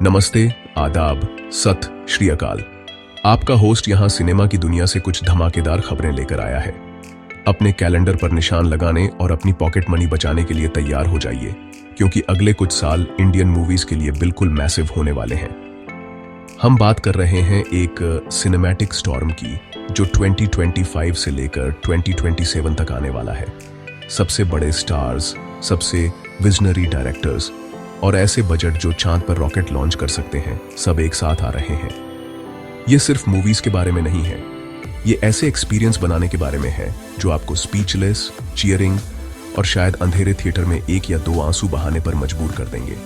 नमस्ते, आदाब, सत श्री अकाल। आपका होस्ट यहां सिनेमा की दुनिया से कुछ धमाकेदार खबरें लेकर आया है। अपने कैलेंडर पर निशान लगाने और अपनी पॉकेट मनी बचाने के लिए तैयार हो जाइए, क्योंकि अगले कुछ साल इंडियन मूवीज के लिए बिल्कुल मैसिव होने वाले हैं। हम बात कर रहे हैं एक सिनेमैटिक स्टॉर्म की, जो 2025 से लेकर 2027 तक आने वाला है। सबसे बड़े स्टार्स, सबसे विजनरी डायरेक्टर्स और ऐसे बजट जो चांद पर रॉकेट लॉन्च कर सकते हैं, सब एक साथ आ रहे हैं। ये सिर्फ मूवीज के बारे में नहीं है, ये ऐसे एक्सपीरियंस बनाने के बारे में है जो आपको स्पीचलेस, चीयरिंग और शायद अंधेरे थिएटर में एक या दो आंसू बहाने पर मजबूर कर देंगे।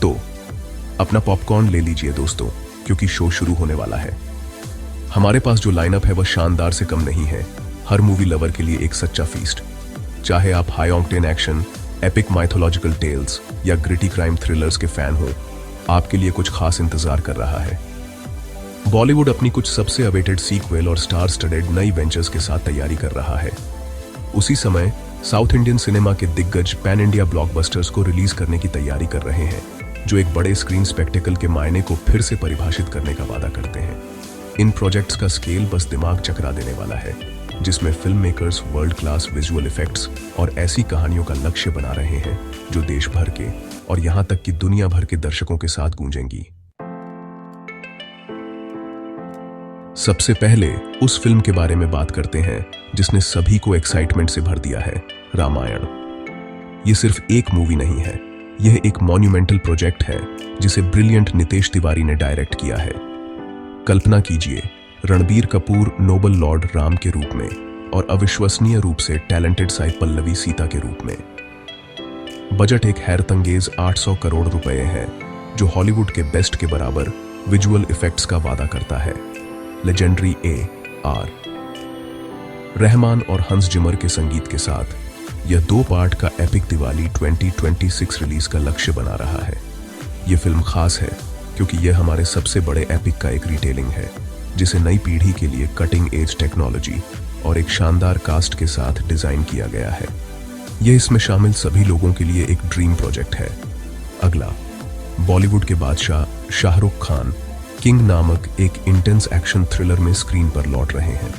तो अपना पॉपकॉर्न ले लीजिए दोस्तों, क्योंकि शो शुरू होने वाला है। हमारे पास जो लाइनअप है वह शानदार से कम नहीं है। हर मूवी लवर के लिए एक सच्चा फीस्ट। चाहे आप high octane action, epic mythological tales या ग्रिटी क्राइम थ्रिलर्स के फैन हो, आपके लिए कुछ खास इंतजार कर रहा है। बॉलीवुड अपनी कुछ सबसे अवेटेड सीक्वल और स्टार स्टडेड नई वेंचर्स के साथ तैयारी कर रहा है। उसी समय साउथ इंडियन सिनेमा के दिग्गज पैन इंडिया ब्लॉकबस्टर्स को रिलीज करने की तैयारी कर रहे हैं, जो एक बड़े स्क्रीन स्पेक्टेकल के मायने को फिर से परिभाषित करने का वादा करते हैं। इन प्रोजेक्ट्स का स्केल बस दिमाग चकरा देने वाला है, जिसमें film makers world class visual effects और ऐसी कहानियों का लक्ष्य बना रहे हैं जो देश भर के और यहां तक कि दुनिया भर के दर्शकों के साथ गूंजेंगी। सबसे पहले उस फिल्म के बारे में बात करते हैं जिसने सभी को एक्साइटमेंट से भर दिया है, रामायण। ये सिर्फ एक मूवी नहीं है, यह एक मॉन्यूमेंटल प्रोजेक्ट है जिसे ब्रिलियंट नितेश तिवारी ने डायरेक्ट किया है। कल्पना कीजिए, रणबीर कपूर नोबल लॉर्ड राम के रूप में और अविश्वसनीय रूप से टैलेंटेड साई पल्लवी सीता के रूप में। बजट एक हैरतंगेज 800 करोड़ रुपए है, जो हॉलीवुड के बेस्ट के बराबर विजुअल इफेक्ट्स का वादा करता है। लेजेंडरी AR रहमान और हंस जिमर के संगीत के साथ यह 2 पार्ट का एपिक दिवाली 2026 रिलीज का लक्ष्य बना रहा है। यह फिल्म खास है क्योंकि यह हमारे सबसे बड़े एपिक का एक रिटेलिंग है, जिसे नई पीढ़ी के लिए कटिंग एज टेक्नोलॉजी और एक शानदार कास्ट के साथ डिजाइन किया गया है। यह इसमें शामिल सभी लोगों के लिए एक ड्रीम प्रोजेक्ट है। अगला, बॉलीवुड के बादशाह शाहरुख खान किंग नामक एक इंटेंस एक्शन थ्रिलर में स्क्रीन पर लौट रहे हैं।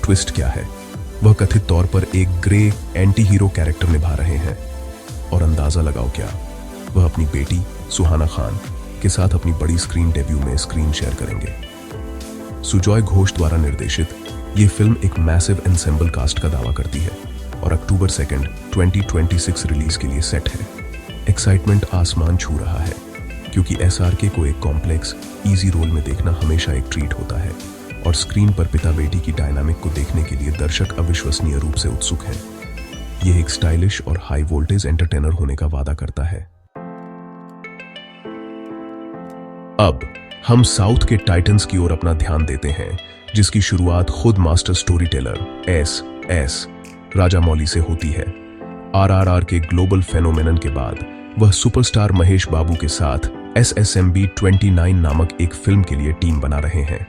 ट्विस्ट क्या है? वह कथित तौर पर एक ग्रे एंटी हीरो कैरेक्टर निभा रहे हैं। और अंदाजा लगाओ क्या, वह अपनी बेटी सुहाना खान के साथ अपनी बड़ी स्क्रीन डेब्यू में स्क्रीन शेयर करेंगे। सुजॉय घोष द्वारा निर्देशित ये फिल्म एक मैसिव एंसेंबल कास्ट का दावा करती है और अक्टूबर 2, 2026 रिलीज के लिए सेट है। एक्साइटमेंट आसमान छू रहा है, क्योंकि SRK को एक कॉम्प्लेक्स, इजी रोल में देखना हमेशा एक ट्रीट होता है और स्क्रीन पर पिता बेटी की डायनामिक को देखने के लिए दर्शक अविश्वसनीय रूप से उत्सुक हैं। यह एक स्टाइलिश और हाई वोल्टेज एंटरटेनर होने का वादा करता है। अब हम साउथ के टाइटन्स की ओर अपना ध्यान देते हैं, जिसकी शुरुआत खुद master story teller S Rajamouli से होती है। RRR के ग्लोबल फेनोमेनन के बाद वह सुपरस्टार महेश बाबू के साथ SSMB 29 नामक एक फिल्म के लिए टीम बना रहे हैं।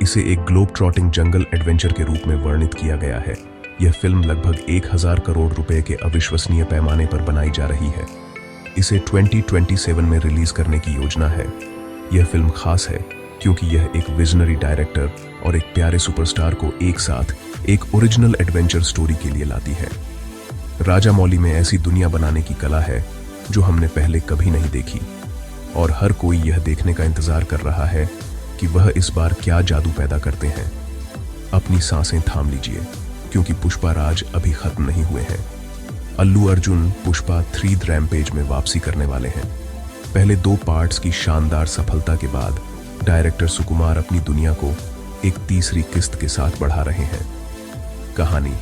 इसे एक ग्लोब ट्रॉटिंग जंगल एडवेंचर के रूप में वर्णित किया गया है। यह फिल्म लगभग 1000 करोड़ रुपए के अविश्वसनीय पैमाने पर बनाई जा रही है। इसे 2027 में रिलीज करने की योजना है। यह फिल्म खास है क्योंकि यह एक विजनरी डायरेक्टर और एक प्यारे सुपरस्टार को एक साथ एक ओरिजिनल एडवेंचर स्टोरी के लिए लाती है। राजामौली में ऐसी दुनिया बनाने की कला है जो हमने पहले कभी नहीं देखी, और हर कोई यह देखने का इंतजार कर रहा है कि वह इस बार क्या जादू पैदा करते हैं। अपनी सांसें थाम लीजिए, क्योंकि पुष्पा राज अभी खत्म नहीं हुए हैं। अल्लू अर्जुन पुष्पा 3 रैम्पेज में वापसी करने वाले हैं। पहले 2 पार्ट्स की शानदार सफलता के बाद डायरेक्टर सुकुमार अपनी दुनिया को एक तीसरी किस्त के साथ बढ़ा रहे हैं। कहानी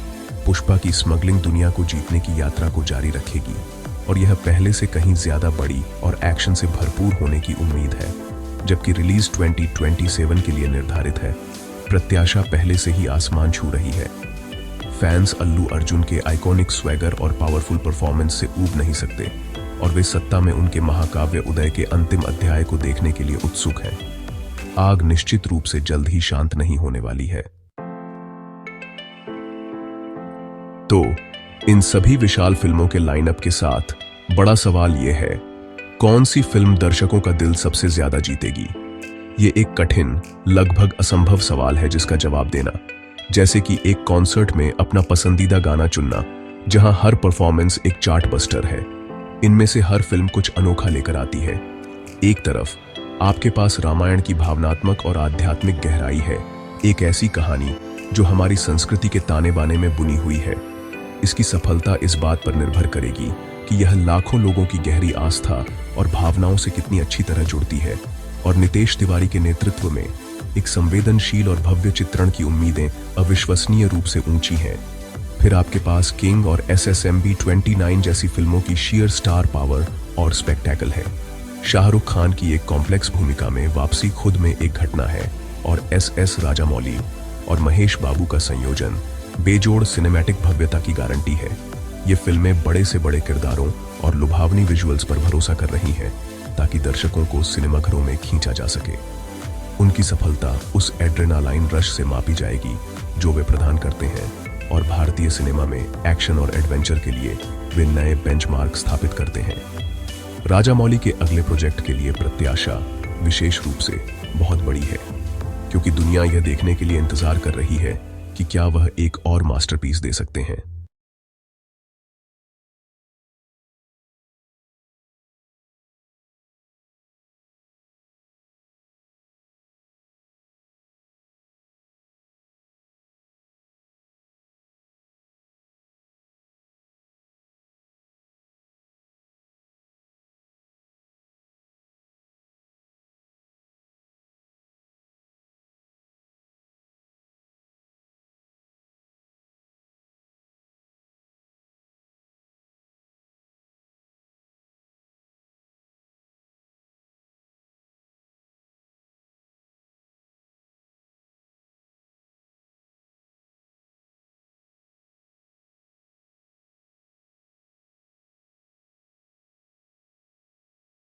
पुष्पा की स्मगलिंग दुनिया को जीतने की यात्रा को जारी रखेगी, और यह पहले से कहीं ज्यादा बड़ी और एक्शन से भरपूर होने की उम्मीद है। जबकि रिलीज 2027 के लिए निर्धारित है, प्रत्याशा पहले से ही आसमान छू रही है। फैंस अल्लू अर्जुन के आइकॉनिक स्वैगर और पावरफुल परफॉर्मेंस से ऊब नहीं सकते, और वे सत्ता में उनके महाकाव्य उदय के अंतिम अध्याय को देखने के लिए उत्सुक हैं। आग निश्चित रूप से जल्द ही शांत नहीं होने वाली है। तो इन सभी विशाल फिल्मों के लाइनअप के साथ बड़ा सवाल यह है कौन सी फिल्म दर्शकों का दिल सबसे ज्यादा जीतेगी? ये एक कठिन, लगभग असंभव सवाल है जिसका जवाब देना, जैसे कि एक कॉन्सर्ट में अपना पसंदीदा गाना चुनना, जहां हर परफॉर्मेंस एक चार्ट बस्टर है। इनमें से हर फिल्म कुछ अनोखा लेकर आती है। एक तरफ आपके पास रामायण की भावनात्मक और आध्यात्मिक गहराई है, एक ऐसी कहानी जो हमारी संस्कृति के ताने बाने में बुनी हुई है। इसकी सफलता इस बात पर निर्भर करेगी कि यह लाखों लोगों की गहरी आस्था और भावनाओं से कितनी अच्छी तरह जुड़ती है। और नितेश तिवारी के नेतृत्व में एक संवेदनशील और भव्य चित्रण की उम्मीदें अविश्वसनीय रूप से ऊंची हैं। फिर आपके पास किंग और SSMB 29 जैसी फिल्मों की sheer स्टार पावर और स्पेक्टेकल है। शाहरुख खान की एक कॉम्प्लेक्स भूमिका में वापसी खुद में एक घटना है, और SS राजामौली और महेश बाबू का संयोजन बेजोड़ सिनेमैटिक भव्यता की गारंटी है। ये फिल्में बड़े से बड़े किरदारों और लुभावनी विजुअल्स पर भरोसा कर रही हैं ताकि दर्शकों को सिनेमाघरों में खींचा जा सके। उनकी सफलता उस एड्रेनालाइन रश से मापी जाएगी जो वे प्रदान करते हैं, और भारतीय सिनेमा में एक्शन और एडवेंचर के लिए वे नए बेंचमार्क स्थापित करते हैं। राजामौली के अगले प्रोजेक्ट के लिए प्रत्याशा विशेष रूप से बहुत बड़ी है, क्योंकि दुनिया यह देखने के लिए इंतजार कर रही है कि क्या वह एक और मास्टरपीस दे सकते हैं।